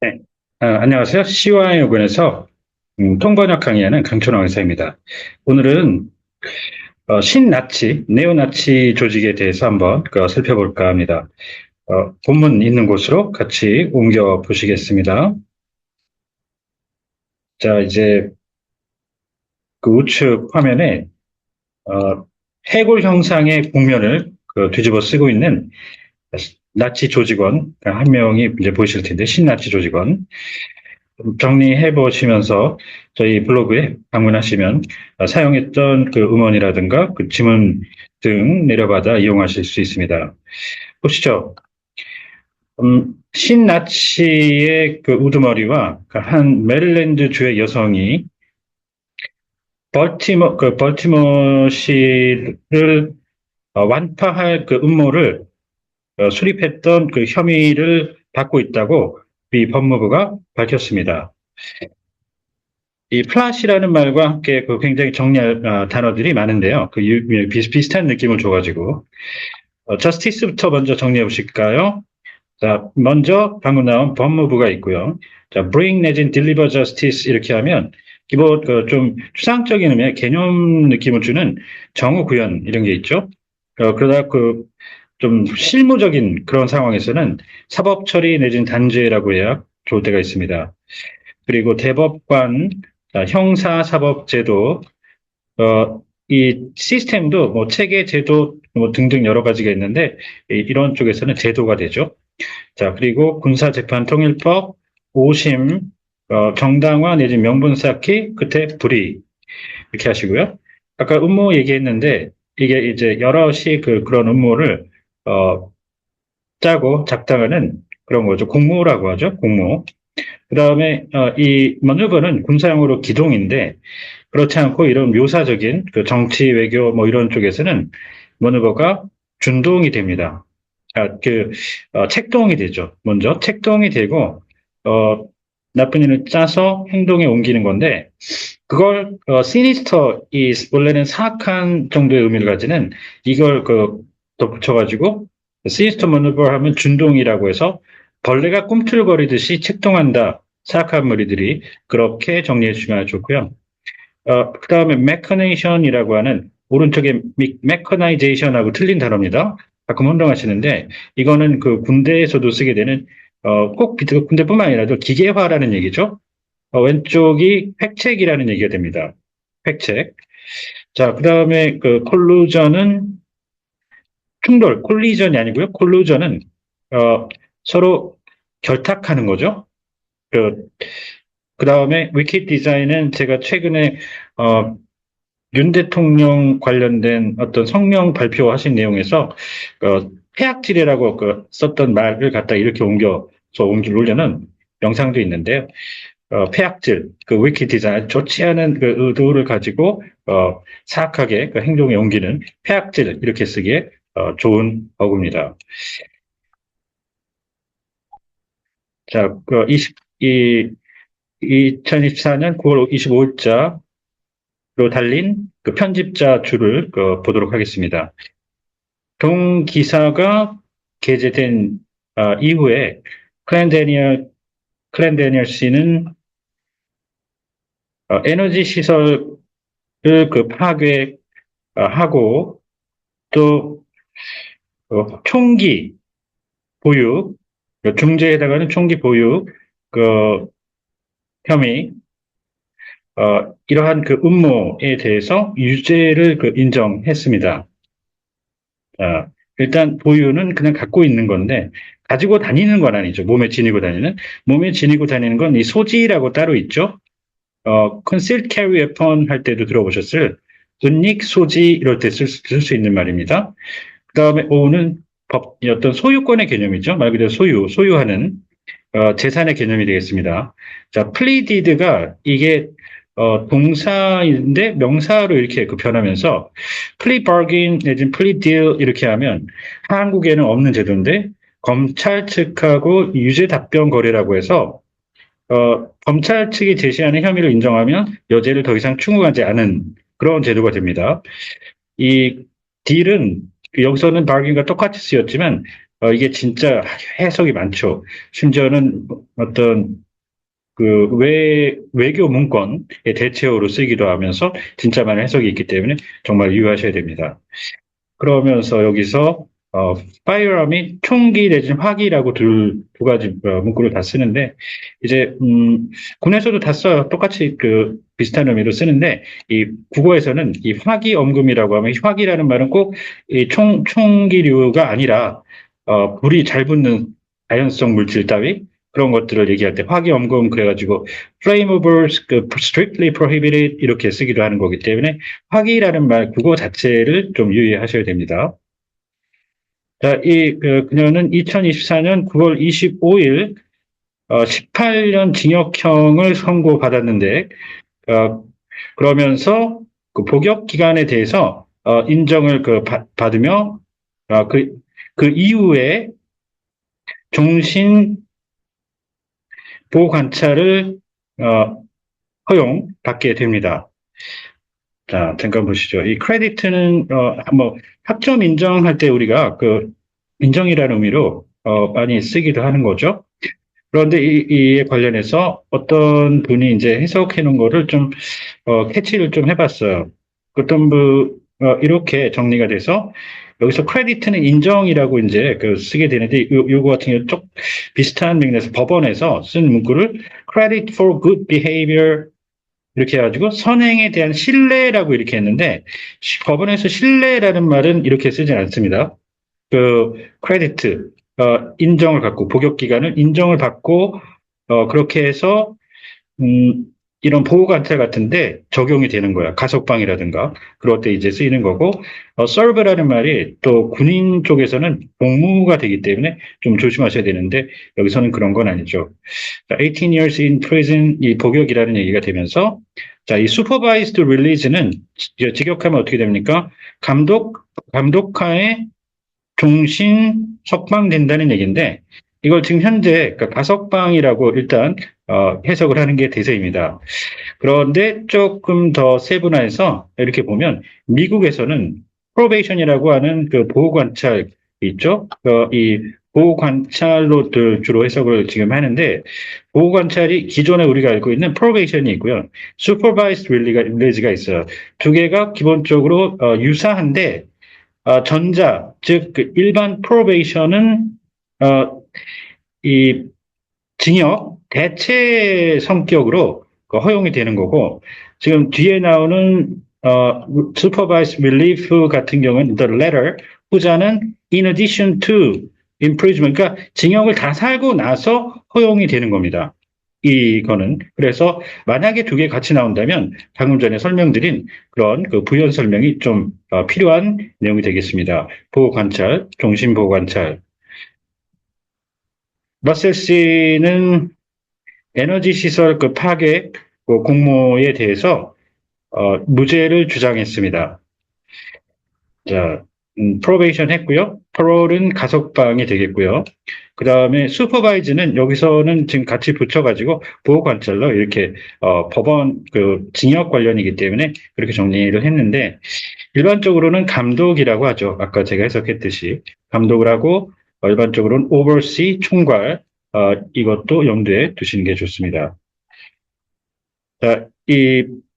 네. 안녕하세요. CY여군에서 통번역 강의하는 강천호 의사입니다. 오늘은 신나치, 네오나치 조직에 대해서 한번 살펴볼까 합니다. 본문 있는 곳으로 같이 옮겨 보시겠습니다. 자, 이제 그 우측 화면에 어, 해골 형상의 국면을 뒤집어 쓰고 있는 나치 조직원 한 명이 이제 보이실 텐데, 신나치 조직원. 정리해 보시면서 저희 블로그에 방문하시면 사용했던 그 음원이라든가 그 지문 등 내려받아 이용하실 수 있습니다. 보시죠. 신나치의 그 우두머리와 그한 메릴랜드 주의 여성이 벌티모시를 완파할 그 음모를 수립했던 그 혐의를 받고 있다고 미 법무부가 밝혔습니다. 이 플랫이라는 말과 함께 그 굉장히 정리할 단어들이 많은데요. 비슷비슷한 느낌을 줘가지고 저스티스부터 먼저 정리해 보실까요? 자, 먼저 방금 나온 법무부가 있고요. 자, bring 내진 deliver justice 이렇게 하면 기본 좀 추상적인 의미의 개념 느낌을 주는 정의 구현 이런 게 있죠. 그러다 좀 실무적인 그런 상황에서는 사법 처리 내진 단죄라고 해야 좋을 때가 있습니다. 그리고 대법관, 형사사법제도, 이 시스템도 뭐 체계, 제도 뭐 등등 여러 가지가 있는데 이런 쪽에서는 제도가 되죠. 자, 그리고 군사재판통일법, 오심, 정당화 내지 명분 쌓기, 끝에 불의 이렇게 하시고요. 아까 음모 얘기했는데 이게 이제 여럿이 그런 음모를 어, 짜고 작당하는 그런 거죠. 공모라고 하죠. 공모. 그다음에 이 머누버는 군사용어로 기동인데 그렇지 않고 이런 묘사적인 그 정치 외교 뭐 이런 쪽에서는 머누버가 준동이 됩니다. 책동이 되죠. 먼저 책동이 되고 어, 나쁜 일을 짜서 행동에 옮기는 건데 그걸 시니스터 이 원래는 사악한 정도의 의미를 가지는 이걸 덧붙여가지고 시니스터 머누버 하면 준동이라고 해서 벌레가 꿈틀거리듯이 책동한다. 사악한 무리들이 그렇게 정리해 주시면 좋고요. 그 다음에 메커네이션이라고 하는 오른쪽에 메커나이제이션하고 틀린 단어입니다. 가끔 혼동하시는데 이거는 그 군대에서도 쓰게 되는 꼭 군대뿐만 아니라도 기계화라는 얘기죠. 왼쪽이 획책이라는 얘기가 됩니다. 획책. 자, 그 다음에 그 콜루전은 충돌, 콜리전이 아니고요. 콜루전은 서로 결탁하는 거죠. 그, 그 다음에 위킷 디자인은 제가 최근에 어, 윤 대통령 관련된 어떤 성명 발표하신 내용에서 폐악질이라고 썼던 말을 갖다 이렇게 올려는 영상도 있는데요. 폐악질, 그 위키 디자인, 좋지 않은 그 의도를 가지고 사악하게 그 행동에 옮기는 폐악질 이렇게 쓰기에 좋은 어구입니다. 자, 2024년 9월 25일자로 달린 그 편집자 줄을 보도록 하겠습니다. 동기사가 게재된 이후에 클랜 데니얼 씨는 에너지 시설을 파괴하고 또 총기 보유, 중재에 해당하는 총기 보유 그 혐의, 이러한 그 음모에 대해서 유죄를 인정했습니다. 어, 일단 보유는 그냥 갖고 있는 건데 가지고 다니는 건 아니죠. 몸에 지니고 다니는 건 이 소지라고 따로 있죠. concealed carry weapon 할 때도 들어보셨을 은닉 소지 이럴 때 쓸 수 있는 말입니다. 그 다음에 O는 어떤 소유권의 개념이죠. 말 그대로 소유하는 재산의 개념이 되겠습니다. 자, pleaded가 이게 동사인데 명사로 이렇게 변하면서 plea bargain 내지는 plea deal 이렇게 하면 한국에는 없는 제도인데 검찰 측하고 유죄 답변 거래라고 해서 검찰 측이 제시하는 혐의를 인정하면 여죄를 더 이상 추궁하지 않은 그런 제도가 됩니다. 이 딜은 여기서는 bargain과 똑같이 쓰였지만 이게 진짜 해석이 많죠. 심지어는 어떤 그 외교 문건의 대체어로 쓰기도 하면서 진짜 많은 해석이 있기 때문에 정말 유의하셔야 됩니다. 그러면서 여기서 firearm이 총기 내지는 화기라고 두 가지 문구를 다 쓰는데 이제 군에서도 다 써요. 똑같이 그 비슷한 의미로 쓰는데 이 국어에서는 이 화기 엄금이라고 하면 이 화기라는 말은 꼭 이 총기류가 아니라 불이 잘 붙는 자연성 물질 따위 그런 것들을 얘기할 때 화기 엄금 그래가지고 flammable, strictly prohibited 이렇게 쓰기도 하는 거기 때문에 화기라는 말 국어 자체를 좀 유의하셔야 됩니다. 자, 그녀는 2024년 9월 25일 18년 징역형을 선고받았는데 그러면서 그 복역 기간에 대해서 인정을 받으며 그 이후에 종신 보호 관찰을 허용받게 됩니다. 자, 잠깐 보시죠. 이 크레디트는 뭐 학점 인정할 때 우리가 그 인정이라는 의미로 많이 쓰기도 하는 거죠. 그런데 이에 관련해서 어떤 분이 이제 해석해 놓은 거를 좀 캐치를 좀 해봤어요. 어떤 이렇게 정리가 돼서 여기서 크레디트는 인정이라고 이제 그 쓰게 되는데 요거 같은 경우 쪽 비슷한 맥락에서 법원에서 쓴 문구를 credit for good behavior 이렇게 해가지고 선행에 대한 신뢰라고 이렇게 했는데 법원에서 신뢰라는 말은 이렇게 쓰진 않습니다. 그 크레디트 인정을 받고 복역 기간을 인정을 받고 그렇게 해서 이런 보호 관찰 같은데 적용이 되는 거야. 가석방이라든가 그럴 때 이제 쓰이는 거고 serve라는 말이 또 군인 쪽에서는 복무가 되기 때문에 좀 조심하셔야 되는데 여기서는 그런 건 아니죠. 18 years in prison 이 복역이라는 얘기가 되면서 자, 이 supervised release는 직역하면 어떻게 됩니까? 감독하에 종신 석방된다는 얘기인데 이걸 지금 현재 그러니까 가석방이라고 일단 해석을 하는 게 대세입니다. 그런데 조금 더 세분화해서 이렇게 보면 미국에서는 프로베이션이라고 하는 그 보호 관찰 있죠? 이 보호 관찰로 주로 해석을 지금 하는데 보호 관찰이 기존에 우리가 알고 있는 프로베이션이 있고요. 슈퍼바이스드 릴리즈가 있어요. 두 개가 기본적으로 유사한데 전자 즉 그 일반 프로베이션은 이 징역 대체 성격으로 허용이 되는 거고 지금 뒤에 나오는 supervised relief 같은 경우는 the latter 후자는 in addition to imprisonment 그러니까 징역을 다 살고 나서 허용이 되는 겁니다. 이거는 그래서 만약에 두 개 같이 나온다면 방금 전에 설명드린 그런 그 부연 설명이 좀 필요한 내용이 되겠습니다. 보호 관찰, 종신 보호 관찰. 러셀 씨는 에너지 시설 그 파괴 그 공모에 대해서 무죄를 주장했습니다. 자, 프로베이션 했고요. 프롤은 가석방이 되겠고요. 그 다음에 슈퍼바이즈는 여기서는 지금 같이 붙여가지고 보호관찰로 이렇게 법원 그 징역 관련이기 때문에 그렇게 정리를 했는데 일반적으로는 감독이라고 하죠. 아까 제가 해석했듯이 감독을 하고 일반적으로는 oversee 총괄 이것도 염두에 두시는 게 좋습니다. 자,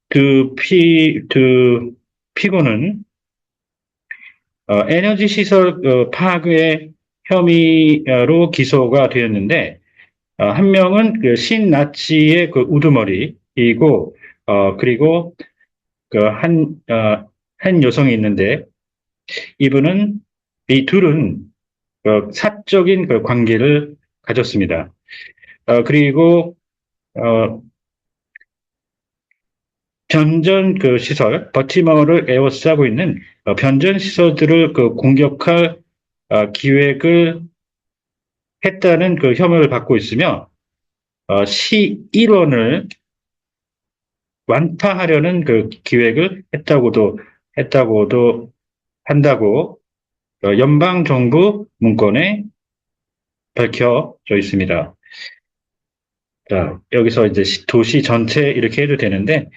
두 피고는 에너지 시설 파괴 혐의로 기소가 되었는데 한 명은 그 신나치의 그 우두머리이고 그리고 그 한 여성이 있는데 이분은 이 둘은 사적인 그 관계를 가졌습니다. 그리고 변전 그 시설, 버티머를 에워싸고 있는 변전 시설들을 그 공격할 기획을 했다는 그 혐의를 받고 있으며 시 1원을 완파하려는 그 기획을 했다고도 한다고 연방 정부 문건에 밝혀져 있습니다. 자, 여기서 이제 도시 전체 이렇게 해도 되는데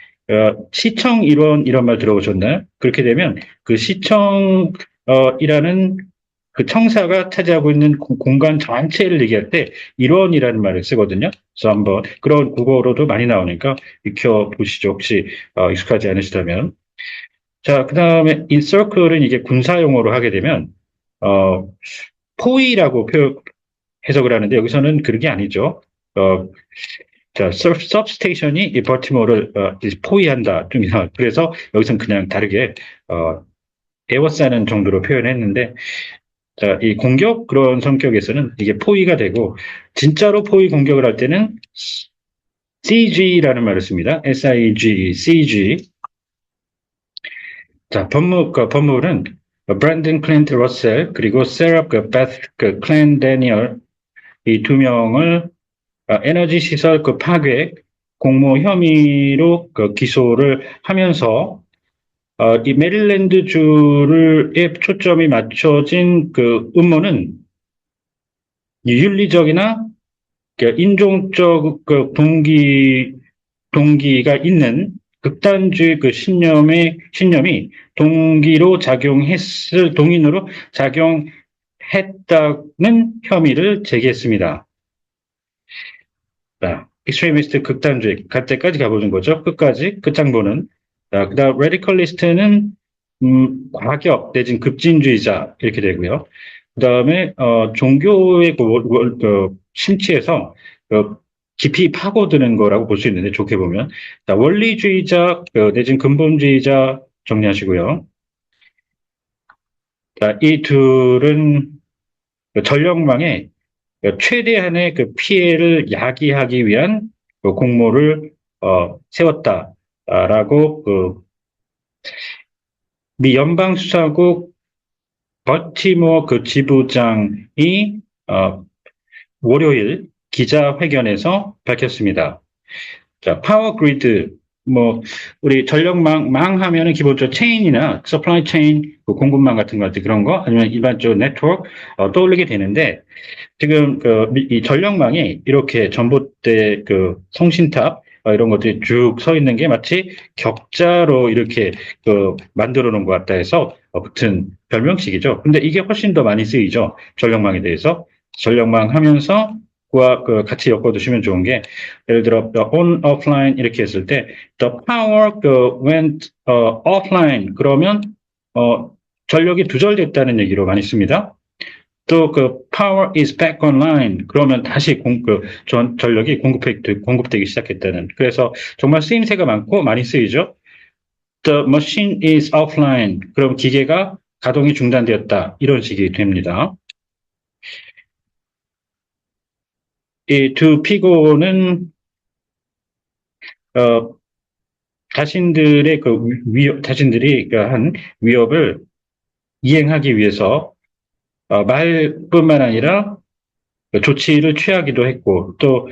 시청 일원 이런 말 들어보셨나요? 그렇게 되면 그 시청 이라는 그 청사가 차지하고 있는 공간 전체를 얘기할 때 일원이라는 말을 쓰거든요. 그래서 한번 그런 국어로도 많이 나오니까 익혀보시죠. 혹시 익숙하지 않으시다면. 자, 그 다음에 인서클은 이게 군사용어로 하게 되면 어, 포위라고 해석을 하는데 여기서는 그런 게 아니죠. 어, 자, 서브스테이션이 이 벌티모어를 이제 포위한다. 좀 이상. 그래서 여기서는 그냥 다르게 에워싸는 정도로 표현했는데 자, 이 공격 그런 성격에서는 이게 포위가 되고 진짜로 포위 공격을 할 때는 CG라는 말을 씁니다. SIG, CG. 자, 법무는 브랜든 클린트 러셀 그리고 세라 베스 클랜 데니얼 이 두 명을 에너지 시설 파괴 공모 혐의로 기소를 하면서 이 메릴랜드 주에 초점이 맞춰진 그 음모는 윤리적이나 인종적 동기가 있는 극단주의 신념이 동인으로 작용했다는 혐의를 제기했습니다. 자, 익스트리미스트 극단주의 갈 때까지 가보는 거죠. 끝장보는. 자, 그다음 레디컬리스트는 과격 내진 급진주의자 이렇게 되고요. 그다음에 종교의 심취해서 깊이 파고드는 거라고 볼 수 있는데 좋게 보면 자, 원리주의자 내진 근본주의자 정리하시고요. 자, 이 둘은 전력망에 최대한의 피해를 야기하기 위한 공모를 세웠다라고 미 연방수사국 버티모어 지부장이 월요일 기자회견에서 밝혔습니다. 자, 파워 그리드 우리 전력망 하면은 기본적으로 체인이나 서플라이 체인 공급망 같은 거 그런 거 아니면 일반적으로 네트워크 떠올리게 되는데 지금 이 전력망이 이렇게 전봇대 송신탑 이런 것들이 쭉 서 있는 게 마치 격자로 이렇게 만들어 놓은 것 같다 해서 붙은 별명식이죠. 근데 이게 훨씬 더 많이 쓰이죠. 전력망에 대해서. 전력망 하면서 그와 같이 엮어두시면 좋은 게 예를 들어 on offline 이렇게 했을 때 the power went offline 그러면 전력이 두절됐다는 얘기로 많이 씁니다. 또 power is back online 그러면 다시 전력이 공급되기 시작했다는. 그래서 정말 쓰임새가 많고 많이 쓰이죠. The machine is offline 그럼 기계가 가동이 중단되었다 이런 식이 됩니다. 이 두 피고는 자신들의 자신들이 한 위협을 이행하기 위해서 말뿐만 아니라 조치를 취하기도 했고 또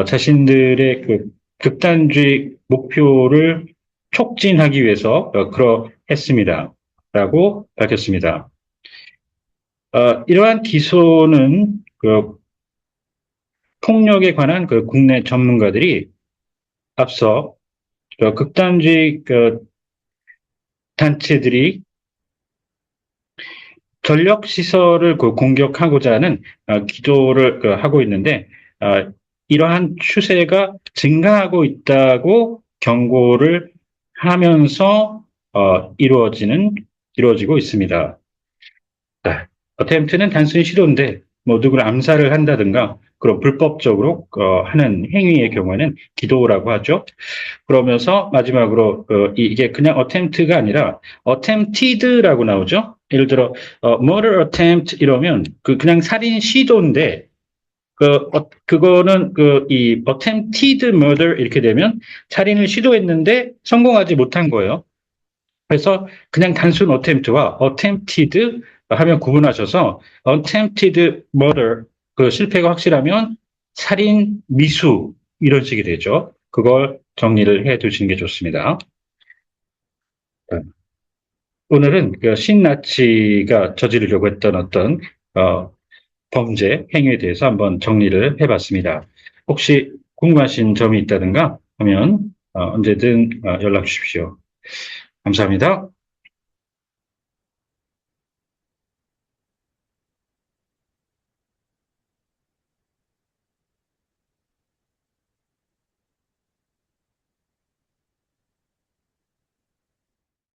자신들의 극단주의 목표를 촉진하기 위해서 그러했습니다. 라고 밝혔습니다. 이러한 기소는 폭력에 관한 국내 전문가들이 앞서 극단주의 단체들이 전력 시설을 공격하고자 하는 기도를 하고 있는데 이러한 추세가 증가하고 있다고 경고를 하면서 이루어지고 있습니다. 어템트는 단순히 시도인데 누구를 암살을 한다든가 그런 불법적으로 하는 행위의 경우에는 기도라고 하죠. 그러면서 마지막으로 이게 그냥 attempt가 아니라 attempted라고 나오죠. 예를 들어 murder attempt 이러면 그냥 살인 시도인데 그거는 이 attempted murder 이렇게 되면 살인을 시도했는데 성공하지 못한 거예요. 그래서 그냥 단순 attempt와 attempted 하면 구분하셔서 attempted murder 실패가 확실하면 살인 미수 이런 식이 되죠. 그걸 정리를 해 두시는 게 좋습니다. 오늘은 신나치가 저지르려고 했던 어떤 범죄 행위에 대해서 한번 정리를 해봤습니다. 혹시 궁금하신 점이 있다든가 하면 언제든 연락 주십시오. 감사합니다.